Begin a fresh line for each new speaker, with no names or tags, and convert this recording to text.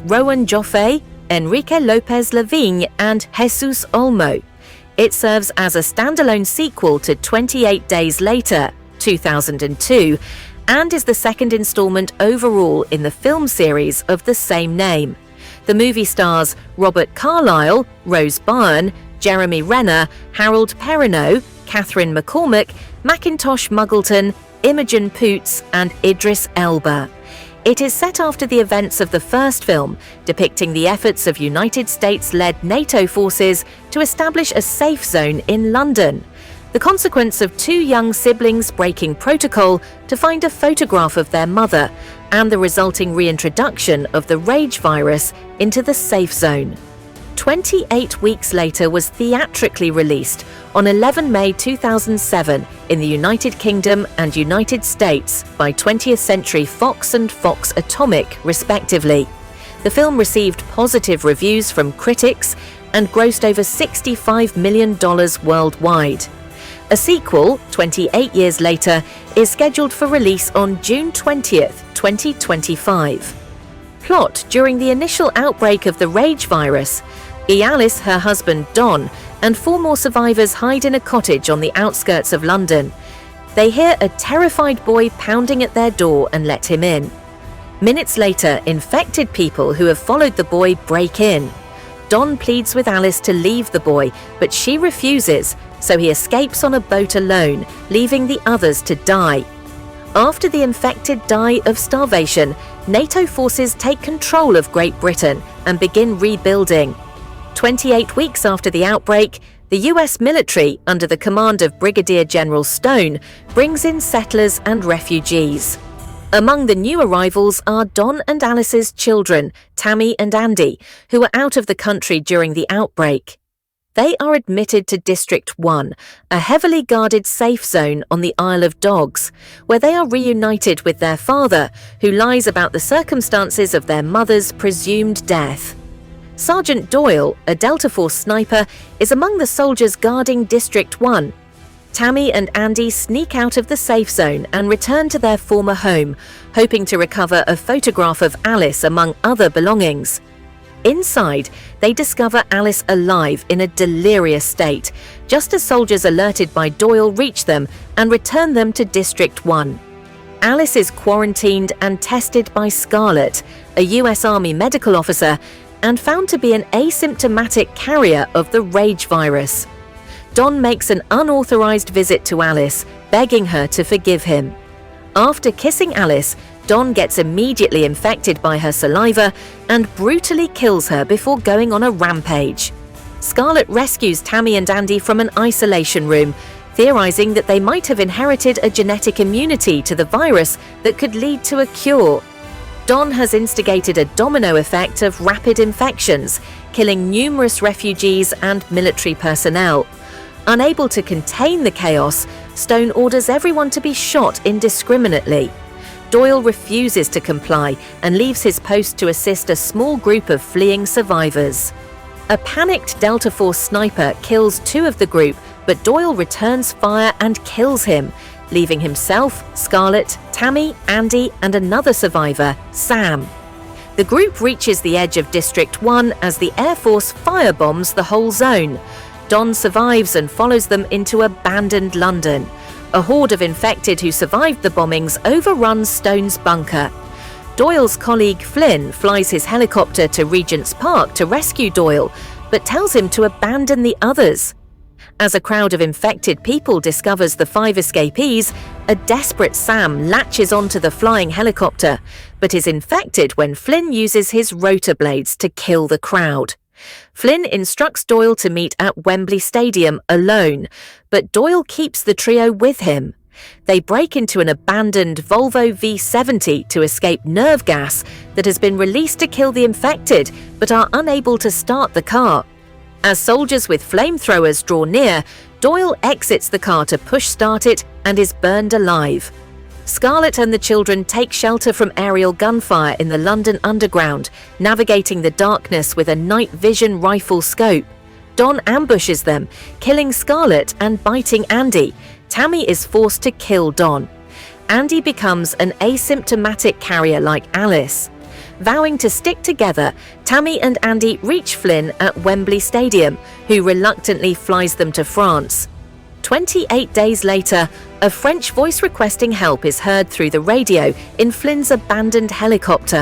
Rowan Joffé, Enrique Lopez Lavigne, and Jesus Olmo. It serves as a standalone sequel to 28 Days Later, 2002, and is the second installment overall in the film series of the same name. The movie stars Robert Carlyle, Rose Byrne, Jeremy Renner, Harold Perrineau, Catherine McCormack, Macintosh Muggleton, Imogen Poots, and Idris Elba. It is set after the events of the first film, depicting the efforts of United States-led NATO forces to establish a safe zone in London. The consequence of two young siblings breaking protocol to find a photograph of their mother, and the resulting reintroduction of the rage virus into the safe zone. 28 Weeks Later was theatrically released on 11 May 2007 in the United Kingdom and United States by 20th Century Fox and Fox Atomic, respectively. The film received positive reviews from critics and grossed over $65 million worldwide. A sequel, 28 Years Later, is scheduled for release on June 20th, 2025. Plot: during the initial outbreak of the rage virus, Alice, her husband Don, and 4 more survivors hide in a cottage on the outskirts of London. They hear a terrified boy pounding at their door and let him in. Minutes later, infected people who have followed the boy break in. Don pleads with Alice to leave the boy, but she refuses, so he escapes on a boat alone, leaving the others to die. After the infected die of starvation, NATO forces take control of Great Britain and begin rebuilding. 28 weeks after the outbreak, the US military, under the command of Brigadier General Stone, brings in settlers and refugees. Among the new arrivals are Don and Alice's children, Tammy and Andy, who were out of the country during the outbreak. They are admitted to District 1, a heavily guarded safe zone on the Isle of Dogs, where they are reunited with their father, who lies about the circumstances of their mother's presumed death. Sergeant Doyle, a Delta Force sniper, is among the soldiers guarding District 1. Tammy and Andy sneak out of the safe zone and return to their former home, hoping to recover a photograph of Alice among other belongings. Inside, they discover Alice alive in a delirious state, just as soldiers alerted by Doyle reach them and return them to District 1. Alice is quarantined and tested by Scarlett, a US Army medical officer, and found to be an asymptomatic carrier of the rage virus. Don makes an unauthorized visit to Alice, begging her to forgive him. After kissing Alice, Don gets immediately infected by her saliva and brutally kills her before going on a rampage. Scarlett rescues Tammy and Andy from an isolation room, theorizing that they might have inherited a genetic immunity to the virus that could lead to a cure. Don has instigated a domino effect of rapid infections, killing numerous refugees and military personnel. Unable to contain the chaos, Stone orders everyone to be shot indiscriminately. Doyle refuses to comply and leaves his post to assist a small group of fleeing survivors. A panicked Delta Force sniper kills 2 of the group, but Doyle returns fire and kills him, leaving himself, Scarlett, Tammy, Andy, and another survivor, Sam. The group reaches the edge of District 1 as the Air Force firebombs the whole zone. Don survives and follows them into abandoned London. A horde of infected who survived the bombings overruns Stone's bunker. Doyle's colleague Flynn flies his helicopter to Regent's Park to rescue Doyle, but tells him to abandon the others. As a crowd of infected people discovers the 5 escapees, a desperate Sam latches onto the flying helicopter, but is infected when Flynn uses his rotor blades to kill the crowd. Flynn instructs Doyle to meet at Wembley Stadium alone, but Doyle keeps the trio with him. They break into an abandoned Volvo V70 to escape nerve gas that has been released to kill the infected, but are unable to start the car. As soldiers with flamethrowers draw near, Doyle exits the car to push start it and is burned alive. Scarlett and the children take shelter from aerial gunfire in the London Underground, navigating the darkness with a night vision rifle scope. Don ambushes them, killing Scarlett and biting Andy. Tammy is forced to kill Don. Andy becomes an asymptomatic carrier like Alice. Vowing to stick together, Tammy and Andy reach Flynn at Wembley Stadium, who reluctantly flies them to France. 28 days later, a French voice requesting help is heard through the radio in Flynn's abandoned helicopter.